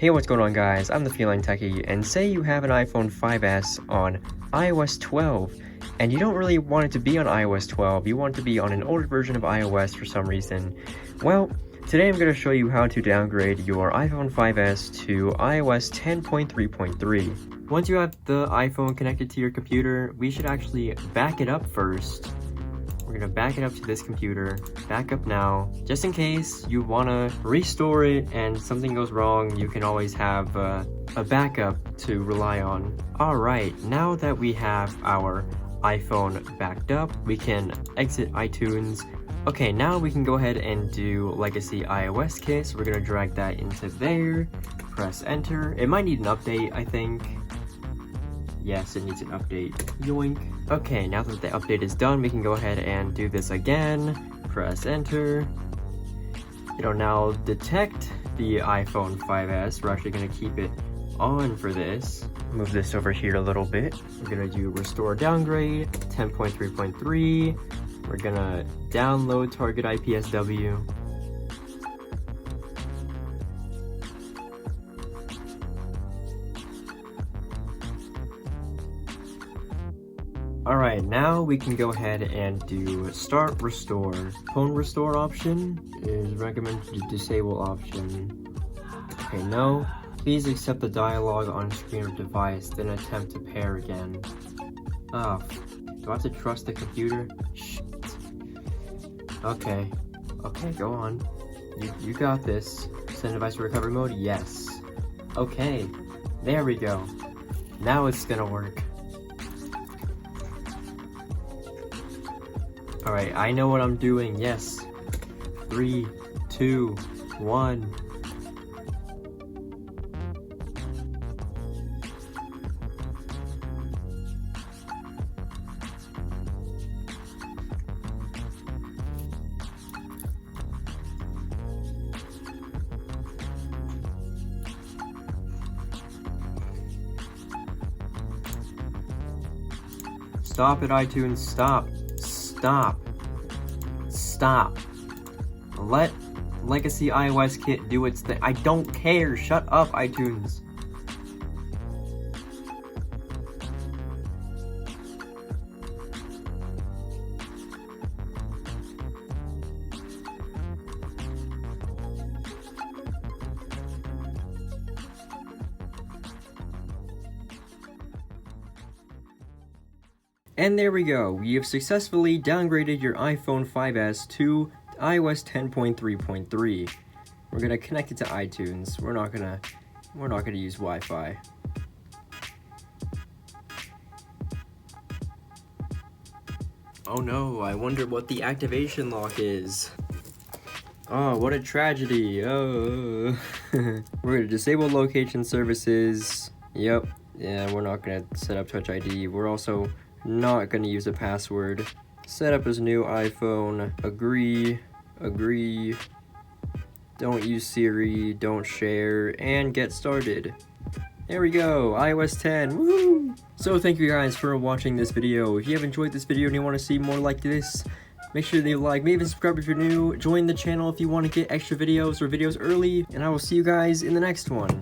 Hey, what's going on guys? I'm the Feline Techie, and say you have an iPhone 5S on iOS 12, and you don't really want it to be on iOS 12, you want it to be on an older version of iOS for some reason. Well, today I'm going to show you how to downgrade your iPhone 5S to iOS 10.3.3. Once you have the iPhone connected to your computer, we should actually back it up first. We're gonna back it up to this computer, back up now, just in case you wanna restore it and something goes wrong, you can always have a backup to rely on. Alright, now that we have our iPhone backed up, we can exit iTunes. Okay, now we can go ahead and do Legacy iOS Kit, so we're gonna drag that into there, press enter. It might need an update, I think. Yes, it needs an update. Yoink. Okay, now that the update is done, we can go ahead and do this again. Press enter. It'll now detect the iPhone 5S. We're actually going to keep it on for this. Move this over here a little bit. We're going to do restore downgrade 10.3.3. We're going to download target IPSW. Alright, now we can go ahead and do start restore. Phone restore option is recommended to disable option. Okay, no. Please accept the dialog on screen or device, then attempt to pair again. Oh, do I have to trust the computer? Shit. Okay. Okay, go on. You got this. Send device to recovery mode? Yes. Okay. There we go. Now it's gonna work. Alright, I know what I'm doing, yes. 3, 2, 1. Stop it, iTunes, stop. Stop. Stop. Let Legacy iOS Kit do its thing. I don't care. Shut up, iTunes. And there we go, we have successfully downgraded your iPhone 5S to iOS 10.3.3. We're gonna connect it to iTunes. We're not gonna use Wi-Fi. Oh no, I wonder what the activation lock is. Oh, what a tragedy. Oh. We're gonna disable location services. Yep. Yeah, we're not gonna set up Touch ID. We're also not gonna use a password. Set up as new iPhone. Agree. Don't use Siri. Don't share. And get started. There we go. iOS 10. Woo! So thank you guys for watching this video. If you have enjoyed this video and you want to see more like this, make sure to leave a like. Maybe subscribe if you're new. Join the channel if you want to get extra videos or videos early. And I will see you guys in the next one.